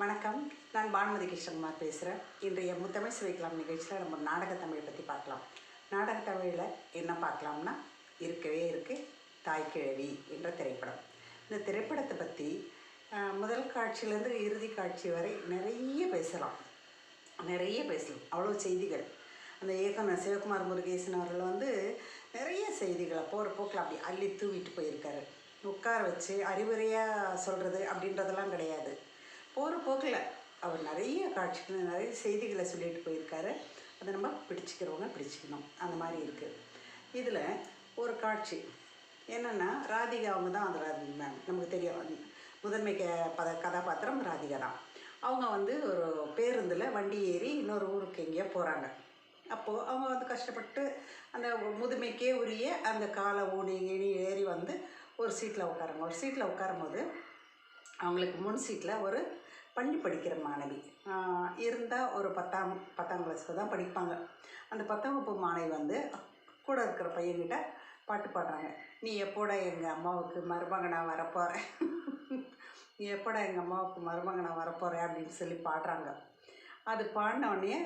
வணக்கம். நான் பானுமதி கிருஷ்ணகுமார் பேசுகிறேன். இன்றைய முத்தமிழ் சுவைக்கலாம் நிகழ்ச்சியில் நம்ம நாடகத்தமிழை பற்றி பார்க்கலாம். நாடகத்தமிழில் என்ன பார்க்கலாம்னா, இருக்கவே இருக்குது தாய் கிழவி என்ற திரைப்படம். இந்த திரைப்படத்தை பற்றி முதல் காட்சியிலேருந்து இறுதி காட்சி வரை நிறைய பேசலாம். அவ்வளோ செய்திகள். அந்த இயக்குனர் சிவகுமார் முருகேசன் அவர்கள் நிறைய செய்திகளை போகிற போக்கில் அப்படி அள்ளி தூவிட்டு போயிருக்காரு. உட்கார வச்சு அறிவுரையாக சொல்கிறது அப்படின்றதெல்லாம் கிடையாது. போகிற போக்கில் அவர் நிறைய காட்சிகள் நிறைய செய்திகளை சொல்லிட்டு போயிருக்காரு. அதை நம்ம பிடிச்சிக்கணும். அந்த மாதிரி இருக்குது. இதில் ஒரு காட்சி என்னென்னா, ராதிகா அவங்க தான் அந்த நமக்கு தெரியும், முதன்மை கதாபாத்திரம் ராதிகா தான். அவங்க ஒரு பேருந்தில் வண்டி ஏறி இன்னொரு ஊருக்கு எங்கேயோ போகிறாங்க. அப்போது அவங்க கஷ்டப்பட்டு அந்த முதுமைக்கே உரிய அந்த காலை ஊனி ஏறி ஒரு சீட்டில் உட்காருங்க. ஒரு சீட்டில் உட்காரும்போது அவங்களுக்கு முன் சீட்டில் ஒரு பள்ளி படிக்கிற மாணவி இருந்தால் ஒரு பத்தாம் கிளாஸில் தான் படிப்பாங்க. அந்த 10ஆம் வகுப்பு மாணவி கூட இருக்கிற பையன்கிட்ட பாட்டு பாடுறாங்க. நீ எப்போடா எங்கள் அம்மாவுக்கு மருமகனாக வரப்போகிறேன் அப்படின்னு சொல்லி பாடுறாங்க. அது பாடினவுடனே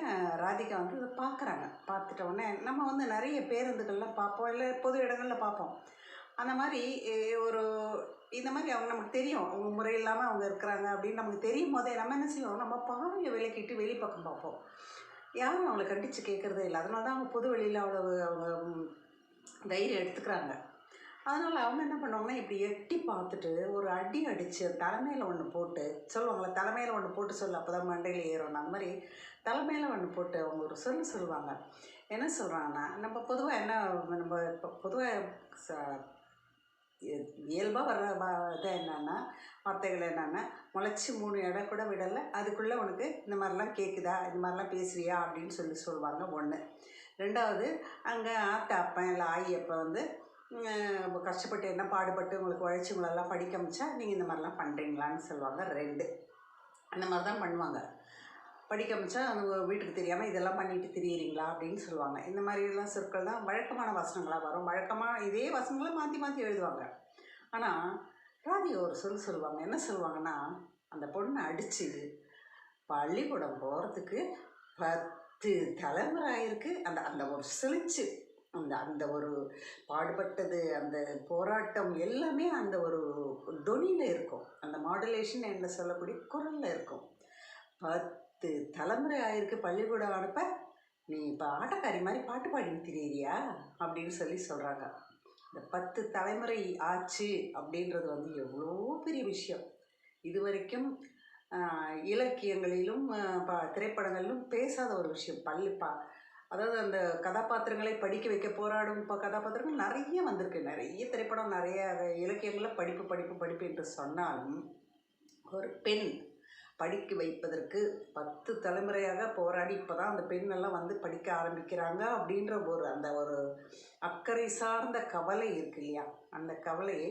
ராதிகா அதை பார்க்குறாங்க. பார்த்துட்ட உடனே நம்ம நிறைய பேருந்துகள்லாம் பார்ப்போம், இல்லை பொது இடங்களில் பார்ப்போம். அந்த மாதிரி இந்த மாதிரி அவங்க நமக்கு தெரியும், அவங்க முறை இல்லாமல் அவங்க இருக்கிறாங்க அப்படின்னு நமக்கு தெரியும் போதே நம்ம என்ன செய்வோம், நம்ம பார்வையை விலக்கிட்டு வெளிப்பக்கம் பார்ப்போம். யாரும் அவங்களை கண்டித்து கேட்குறதே இல்லை. அதனால தான் அவங்க பொது வெளியில் அவங்க தைரியம் எடுத்துக்கிறாங்க. அதனால் அவங்க என்ன பண்ணுவாங்கன்னா, இப்படி எட்டி பார்த்துட்டு ஒரு அடி அடித்து தலைமையில் ஒன்று போட்டு சொல்லுவாங்களே, தலைமையில் ஒன்று போட்டு சொல்லு அப்போ தான் மண்டையில் ஏறணும். அந்த மாதிரி தலைமையில் ஒன்று போட்டு அவங்க ஒரு சொல்லுவாங்க. என்ன சொல்கிறாங்கன்னா, நம்ம பொதுவாக நம்ம இப்போ பொதுவாக இயல்பாக வர்ற இது என்னென்னா, வார்த்தைகள் என்னென்னா, முளைச்சி 3 இடம் கூட விடலை, அதுக்குள்ளே உனக்கு இந்த மாதிரிலாம் கேட்குதா, இந்த மாதிரிலாம் பேசுவியா அப்படின்னு சொல்லுவாங்க. 1. 2வது, அங்கே அப்பன் இல்லை ஆயி அப்போ கஷ்டப்பட்டு என்ன பாடுபட்டு உங்களுக்கு உழைச்சி உங்களெல்லாம் படிக்க அமைச்சா நீங்கள் இந்த மாதிரிலாம் பண்ணுறீங்களான்னு சொல்லுவாங்க. 2 அந்த மாதிரி தான் பண்ணுவாங்க. படிக்க அமைச்சா அவங்க வீட்டுக்கு தெரியாமல் இதெல்லாம் பண்ணிட்டு திரியிறீங்களா அப்படின்னு சொல்லுவாங்க. இந்த மாதிரிலாம் சொற்கள் தான் வழக்கமான வசனங்களாக வரும். வழக்கமாக இதே வசனங்களை மாற்றி எழுதுவாங்க. ஆனால் ராதிகா ஒரு சொல்லுவாங்க. என்ன சொல்லுவாங்கன்னா, அந்த பொண்ணை அடித்து பள்ளிக்கூடம் போகிறதுக்கு 10 தலைமுறை ஆயிருக்கு. அந்த ஒரு செழிச்சு அந்த ஒரு பாடுபட்டது, அந்த போராட்டம் எல்லாமே அந்த ஒரு தொனியில் இருக்கும். அந்த மாடுலேஷன் என்ன சொல்லக்கூடிய குரலில் இருக்கும். 10 தலைமுறை ஆயிருக்கு பள்ளிக்கூடம் அனுப்ப, நீ இப்போ ஆட்டக்காரி மாதிரி பாட்டு பாடின்னு திரியிறியா அப்படின்னு சொல்கிறாங்க. இந்த 10 தலைமுறை ஆச்சு அப்படின்றது எவ்வளோ பெரிய விஷயம். இது வரைக்கும் இலக்கியங்களிலும் திரைப்படங்களிலும் பேசாத ஒரு விஷயம். அதாவது அந்த கதாபாத்திரங்களை படிக்க வைக்க போராடும் கதாபாத்திரங்கள் நிறைய வந்திருக்கு. நிறைய திரைப்படம், நிறைய இலக்கியங்களில் படிப்பு என்று சொன்னாலும், ஒரு பெண் படிக்க வைப்பதற்கு 10 தலைமுறையாக போராடி இப்போ தான் அந்த பெண்ணெல்லாம் படிக்க ஆரம்பிக்கிறாங்க அப்படின்ற அந்த ஒரு அக்கறை சார்ந்த கவலை இருக்கு இல்லையா, அந்த கவலையை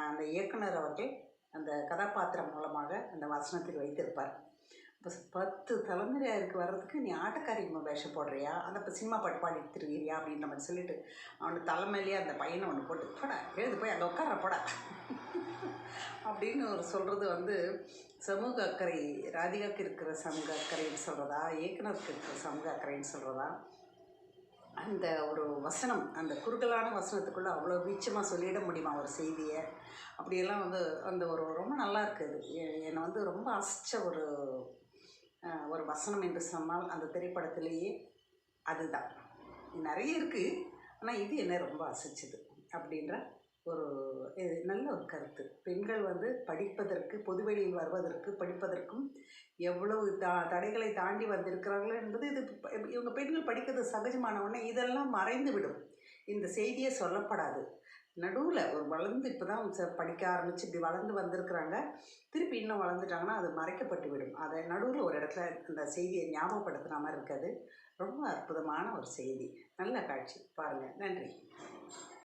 அந்த இயக்குனர் அவர்கள் அந்த கதாபாத்திரம் மூலமாக அந்த வசனத்தில் வைத்திருப்பார். இப்போ 10 தலைமுறையாருக்கு வர்றதுக்கு நீ ஆட்டக்காரி வேஷம் போடுறியா, அந்த இப்போ சினிமா பாட்டு பாடிட்டு திருவியா அப்படின்ற மாதிரி சொல்லிட்டு அவனுக்கு தலைமையிலேயே அந்த பையனை ஒன்று போட்டு போடா எழுது போய் அங்கே உட்கார போடா அப்படின்னு சொல்கிறது சமூக அக்கறை. ராதிகாவுக்கு இருக்கிற சமூக அக்கறைன்னு சொல்கிறதா, இயக்குனருக்கு இருக்கிற சமூக அக்கறைன்னு சொல்கிறதா, அந்த ஒரு வசனம், அந்த குறுகலான வசனத்துக்குள்ளே அவ்வளோ வீச்சமாக சொல்லிட முடியுமா ஒரு செய்தியை? அப்படியெல்லாம் அந்த ரொம்ப நல்லா இருக்குது. என்னை ரொம்ப அசித்த ஒரு வசனம் என்று சொன்னால் அந்த திரைப்படத்திலேயே அதுதான். நிறைய இருக்குது, ஆனால் இது என்ன ரொம்ப அசிச்சுது அப்படின்ற ஒரு நல்ல ஒரு கருத்து. பெண்கள் படிப்பதற்கு, பொதுவெளியில் வருவதற்கு, படிப்பதற்கும் எவ்வளவு தடைகளை தாண்டி வந்திருக்கிறார்கள் என்பது இவங்க பெண்கள் படிக்கிறது சகஜமான உடனே இதெல்லாம் மறைந்து விடும். இந்த செய்தியே சொல்லப்படாது. நடுவில் ஒரு வளர்ந்து இப்போ தான் படிக்க ஆரம்பித்து இப்படி வளர்ந்து வந்திருக்கிறாங்க. திருப்பி இன்னும் வளர்ந்துட்டாங்கன்னா அது மறைக்கப்பட்டு விடும். அதை நடுவில் ஒரு இடத்துல அந்த செய்தியை ஞாபகப்படுத்துகிற மாதிரி இருக்காது. ரொம்ப அற்புதமான ஒரு செய்தி. நல்ல காட்சி பாருங்கள். நன்றி.